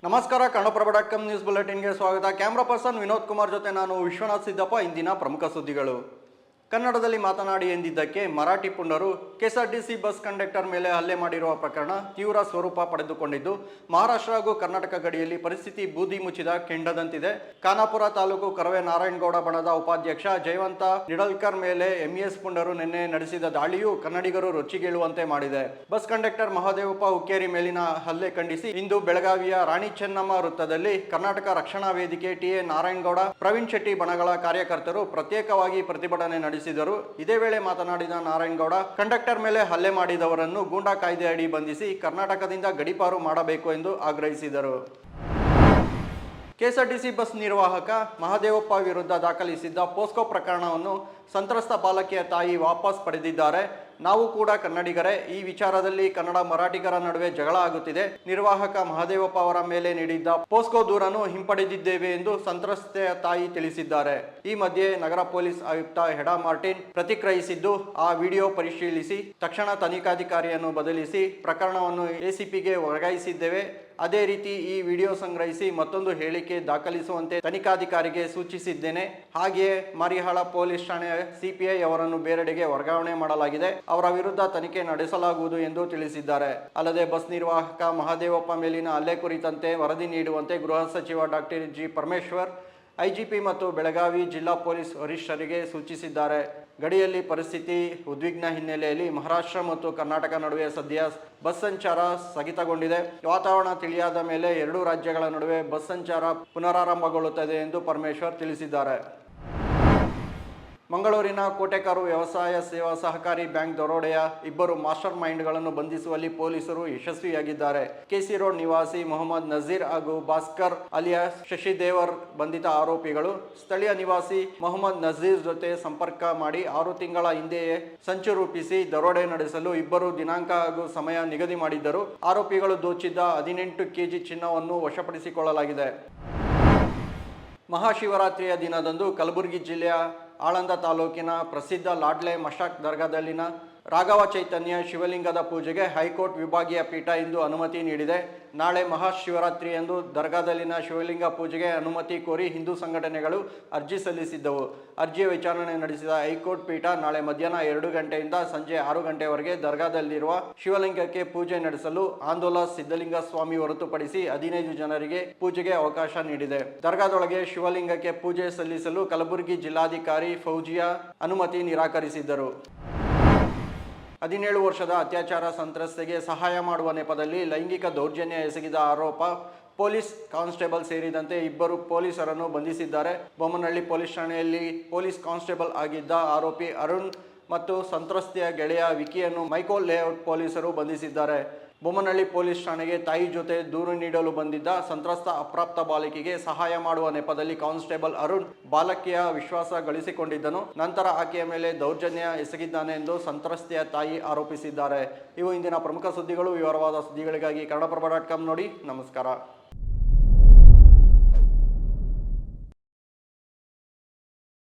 ನಮಸ್ಕಾರ, ಕನ್ನಡಪ್ರಭ.com ನ್ಯೂಸ್ ಬುಲೆಟಿನ್ಗೆ ಸ್ವಾಗತ. Camera person Vinod Kumar ಜೊತೆ ನಾನು ವಿಶ್ವನಾಥ್ ಸಿದ್ದಪ್ಪ. ಇಂದಿನ ಪ್ರಮುಖ ಸುದ್ದಿಗಳು. ಕನ್ನಡದಲ್ಲಿ ಮಾತನಾಡಿ ಎಂದಿದ್ದಕ್ಕೆ ಮರಾಠಿ ಪುಂಡರು ಕೆಎಸ್ಆರ್ಟಿಸಿ ಬಸ್ ಕಂಡಕ್ಟರ್ ಮೇಲೆ ಹಲ್ಲೆ ಮಾಡಿರುವ ಪ್ರಕರಣ ತೀವ್ರ ಸ್ವರೂಪ ಪಡೆದುಕೊಂಡಿದ್ದು, ಮಹಾರಾಷ್ಟ್ರ ಹಾಗೂ ಕರ್ನಾಟಕ ಗಡಿಯಲ್ಲಿ ಪರಿಸ್ಥಿತಿ ಬೂದಿ ಮುಚ್ಚಿದ ಕೆಂಡದಂತಿದೆ. ಖಾನಾಪುರ ತಾಲೂಕು ಕರವೇ ನಾರಾಯಣಗೌಡ ಬಣದ ಉಪಾಧ್ಯಕ್ಷ ಜಯವಂತ ನಿಡಲ್ಕರ್ ಮೇಲೆ ಎಂಇಎಸ್ ಪುಂಡರು ನಿನ್ನೆ ನಡೆಸಿದ ದಾಳಿಯು ಕನ್ನಡಿಗರು ರೊಚ್ಚಿಗೇಳುವಂತೆ ಮಾಡಿದೆ. ಬಸ್ ಕಂಡಕ್ಟರ್ ಮಹದೇವಪ್ಪ ಹುಕ್ಕೇರಿ ಮೇಲಿನ ಹಲ್ಲೆ ಖಂಡಿಸಿ ಇಂದು ಬೆಳಗಾವಿಯ ರಾಣಿ ಚೆನ್ನಮ್ಮ ವೃತ್ತದಲ್ಲಿ ಕರ್ನಾಟಕ ರಕ್ಷಣಾ ವೇದಿಕೆ, ಟಿಎ ನಾರಾಯಣಗೌಡ, ಪ್ರವೀಣ್ ಶೆಟ್ಟಿ ಬಣಗಳ ಕಾರ್ಯಕರ್ತರು ಪ್ರತ್ಯೇಕವಾಗಿ ಪ್ರತಿಭಟನೆ ನಡೆಸಿದರು. ಇದೇ ವೇಳೆ ಮಾತನಾಡಿದ ನಾರಾಯಣಗೌಡ, ಕಂಡಕ್ಟರ್ ಮೇಲೆ ಹಲ್ಲೆ ಮಾಡಿದವರನ್ನು ಗೂಂಡಾ ಕಾಯ್ದೆ ಅಡಿ ಬಂಧಿಸಿ ಕರ್ನಾಟಕದಿಂದ ಗಡೀಪಾರು ಮಾಡಬೇಕು ಎಂದು ಆಗ್ರಹಿಸಿದರು. ಕೆಎಸ್ಆರ್ಟಿಸಿ ಬಸ್ ನಿರ್ವಾಹಕ ಮಹದೇವಪ್ಪ ವಿರುದ್ಧ ದಾಖಲಿಸಿದ್ದ ಪೋಸ್ಕೋ ಪ್ರಕರಣವನ್ನು ಸಂತ್ರಸ್ತ ಬಾಲಕಿಯ ತಾಯಿ ವಾಪಸ್ ಪಡೆದಿದ್ದಾರೆ. ನಾವು ಕೂಡ ಕನ್ನಡಿಗರೇ. ಈ ವಿಚಾರದಲ್ಲಿ ಕನ್ನಡ ಮರಾಠಿಗರ ನಡುವೆ ಜಗಳ ಆಗುತ್ತಿದೆ. ನಿರ್ವಾಹಕ ಮಹದೇವಪ್ಪ ಅವರ ಮೇಲೆ ನೀಡಿದ್ದ ಪೋಸ್ಕೋ ದೂರನ್ನು ಹಿಂಪಡೆದಿದ್ದೇವೆ ಎಂದು ಸಂತ್ರಸ್ತೆಯ ತಾಯಿ ತಿಳಿಸಿದ್ದಾರೆ. ಈ ಮಧ್ಯೆ ನಗರ ಪೊಲೀಸ್ ಆಯುಕ್ತ ಹೆಡಾ ಮಾರ್ಟಿನ್ ಪ್ರತಿಕ್ರಿಯಿಸಿದ್ದು, ಆ ವಿಡಿಯೋ ಪರಿಶೀಲಿಸಿ ತಕ್ಷಣ ತನಿಖಾಧಿಕಾರಿಯನ್ನು ಬದಲಿಸಿ ಪ್ರಕರಣವನ್ನು ಎಸಿಪಿಗೆ ವರ್ಗಾಯಿಸಿದ್ದೇವೆ. ಅದೇ ರೀತಿ ಈ ವಿಡಿಯೋ ಸಂಗ್ರಹಿಸಿ ಮತ್ತೊಂದು ಹೇಳಿಕೆ ದಾಖಲಿಸುವಂತೆ ತನಿಖಾಧಿಕಾರಿಗೆ ಸೂಚಿಸಿದ್ದೇನೆ. ಹಾಗೆಯೇ ಮರಿಹಾಳ ಪೊಲೀಸ್ ಠಾಣೆಯ ಸಿಪಿಐ ಅವರನ್ನು ಬೇರೆಡೆಗೆ ವರ್ಗಾವಣೆ ಮಾಡಲಾಗಿದೆ. ಅವರ ವಿರುದ್ಧ ತನಿಖೆ ನಡೆಸಲಾಗುವುದು ಎಂದು ತಿಳಿಸಿದ್ದಾರೆ. ಅಲ್ಲದೆ ಬಸ್ ನಿರ್ವಾಹಕ ಮಹದೇವಪ್ಪ ಮೇಲಿನ ಹಲ್ಲೆ ಕುರಿತಂತೆ ವರದಿ ನೀಡುವಂತೆ ಗೃಹ ಸಚಿವ ಡಾಕ್ಟರ್ ಜಿ ಪರಮೇಶ್ವರ್ ಐಜಿಪಿ ಮತ್ತು ಬೆಳಗಾವಿ ಜಿಲ್ಲಾ ಪೊಲೀಸ್ ವರಿಷ್ಠರಿಗೆ ಸೂಚಿಸಿದ್ದಾರೆ. ಗಡಿಯಲ್ಲಿ ಪರಿಸ್ಥಿತಿ ಉದ್ವಿಗ್ನ ಹಿನ್ನೆಲೆಯಲ್ಲಿ ಮಹಾರಾಷ್ಟ್ರ ಮತ್ತು ಕರ್ನಾಟಕ ನಡುವೆ ಸದ್ಯ ಬಸ್ ಸಂಚಾರ ಸ್ಥಗಿತಗೊಂಡಿದೆ. ವಾತಾವರಣ ತಿಳಿಯಾದ ಮೇಲೆ ಎರಡೂ ರಾಜ್ಯಗಳ ನಡುವೆ ಬಸ್ ಸಂಚಾರ ಪುನರಾರಂಭಗೊಳ್ಳುತ್ತದೆ ಎಂದು ಪರಮೇಶ್ವರ್ ತಿಳಿಸಿದ್ದಾರೆ. ಮಂಗಳೂರಿನ ಕೋಟೆಕಾರು ವ್ಯವಸಾಯ ಸೇವಾ ಸಹಕಾರಿ ಬ್ಯಾಂಕ್ ದರೋಡೆಯ ಇಬ್ಬರು ಮಾಸ್ಟರ್ ಮೈಂಡ್ಗಳನ್ನು ಬಂಧಿಸುವಲ್ಲಿ ಪೊಲೀಸರು ಯಶಸ್ವಿಯಾಗಿದ್ದಾರೆ. ಕೆಸಿ ರೋಡ್ ನಿವಾಸಿ ಮೊಹಮ್ಮದ್ ನಜೀರ್ ಹಾಗೂ ಭಾಸ್ಕರ್ ಅಲಿಯಾಸ್ ಶಶಿದೇವರ್ ಬಂಧಿತ ಆರೋಪಿಗಳು. ಸ್ಥಳೀಯ ನಿವಾಸಿ ಮೊಹಮ್ಮದ್ ನಜೀರ್ ಜೊತೆ ಸಂಪರ್ಕ ಮಾಡಿ 6 ತಿಂಗಳ ಹಿಂದೆಯೇ ಸಂಚು ರೂಪಿಸಿ ದರೋಡೆ ನಡೆಸಲು ಇಬ್ಬರು ದಿನಾಂಕ ಹಾಗೂ ಸಮಯ ನಿಗದಿ ಮಾಡಿದ್ದರು. ಆರೋಪಿಗಳು ದೋಚಿದ್ದ 18 ಕೆಜಿ ಚಿನ್ನವನ್ನು ವಶಪಡಿಸಿಕೊಳ್ಳಲಾಗಿದೆ. ಮಹಾಶಿವರಾತ್ರಿಯ ದಿನದಂದು ಕಲಬುರಗಿ ಜಿಲ್ಲೆಯ ಆಳಂದ ತಾಲೂಕಿನ ಪ್ರಸಿದ್ಧ ಲಾಡ್ಲೆ ಮಶಾಕ್ ದರ್ಗಾದಲ್ಲಿನ ರಾಘವ ಚೈತನ್ಯ ಶಿವಲಿಂಗದ ಪೂಜೆಗೆ ಹೈಕೋರ್ಟ್ ವಿಭಾಗೀಯ ಪೀಠ ಇಂದು ಅನುಮತಿ ನೀಡಿದೆ. ನಾಳೆ ಮಹಾಶಿವರಾತ್ರಿಯಂದು ದರ್ಗಾದಲ್ಲಿನ ಶಿವಲಿಂಗ ಪೂಜೆಗೆ ಅನುಮತಿ ಕೋರಿ ಹಿಂದೂ ಸಂಘಟನೆಗಳು ಅರ್ಜಿ ಸಲ್ಲಿಸಿದ್ದವು. ಅರ್ಜಿಯ ವಿಚಾರಣೆ ನಡೆಸಿದ ಹೈಕೋರ್ಟ್ ಪೀಠ ನಾಳೆ ಮಧ್ಯಾಹ್ನ 2 ಗಂಟೆಯಿಂದ ಸಂಜೆ 6 ಗಂಟೆವರೆಗೆ ದರ್ಗಾದಲ್ಲಿರುವ ಶಿವಲಿಂಗಕ್ಕೆ ಪೂಜೆ ನಡೆಸಲು ಆಂದೋಲ ಸಿದ್ಧಲಿಂಗ ಸ್ವಾಮಿ ಹೊರತುಪಡಿಸಿ 15 ಜನರಿಗೆ ಪೂಜೆಗೆ ಅವಕಾಶ ನೀಡಿದೆ. ದರ್ಗಾದೊಳಗೆ ಶಿವಲಿಂಗಕ್ಕೆ ಪೂಜೆ ಸಲ್ಲಿಸಲು ಕಲಬುರಗಿ ಜಿಲ್ಲಾಧಿಕಾರಿ ಫೌಜಿಯಾ ಅನುಮತಿ ನಿರಾಕರಿಸಿದ್ದರು. 17 ವರ್ಷದ ಅತ್ಯಾಚಾರ ಸಂತ್ರಸ್ತೆಗೆ ಸಹಾಯ ಮಾಡುವ ನೆಪದಲ್ಲಿ ಲೈಂಗಿಕ ದೌರ್ಜನ್ಯ ಎಸಗಿದ ಆರೋಪ ಪೊಲೀಸ್ ಕಾನ್ಸ್ಟೇಬಲ್ ಸೇರಿದಂತೆ ಇಬ್ಬರು ಪೊಲೀಸರನ್ನು ಬಂಧಿಸಿದ್ದಾರೆ. ಬೊಮ್ಮನಹಳ್ಳಿ ಪೊಲೀಸ್ ಠಾಣೆಯಲ್ಲಿ ಪೊಲೀಸ್ ಕಾನ್ಸ್ಟೇಬಲ್ ಆಗಿದ್ದ ಆರೋಪಿ ಅರುಣ್ ಮತ್ತು ಸಂತ್ರಸ್ತೆಯ ಗೆಳೆಯ ವಿಕಿಯನ್ನು ಮೈಕೋಲ್ ಲೇಔಟ್ ಪೊಲೀಸರು ಬಂಧಿಸಿದ್ದಾರೆ. ಬೊಮ್ಮನಹಳ್ಳಿ ಪೊಲೀಸ್ ಠಾಣೆಗೆ ತಾಯಿ ಜೊತೆ ದೂರು ನೀಡಲು ಬಂದಿದ್ದ ಸಂತ್ರಸ್ತ ಅಪ್ರಾಪ್ತ ಬಾಲಕಿಗೆ ಸಹಾಯ ಮಾಡುವ ನೆಪದಲ್ಲಿ ಕಾನ್ಸ್ಟೇಬಲ್ ಅರುಣ್ ಬಾಲಕಿಯ ವಿಶ್ವಾಸ ಗಳಿಸಿಕೊಂಡಿದ್ದನು. ನಂತರ ಆಕೆಯ ಮೇಲೆ ದೌರ್ಜನ್ಯ ಎಸಗಿದ್ದಾನೆ ಎಂದು ಸಂತ್ರಸ್ತೆಯ ತಾಯಿ ಆರೋಪಿಸಿದ್ದಾರೆ. ಇವು ಇಂದಿನ ಪ್ರಮುಖ ಸುದ್ದಿಗಳು. ವಿವರವಾದ ಸುದ್ದಿಗಳಿಗಾಗಿ ಕನ್ನಡಪ್ರಭ.com ನೋಡಿ. ನಮಸ್ಕಾರ.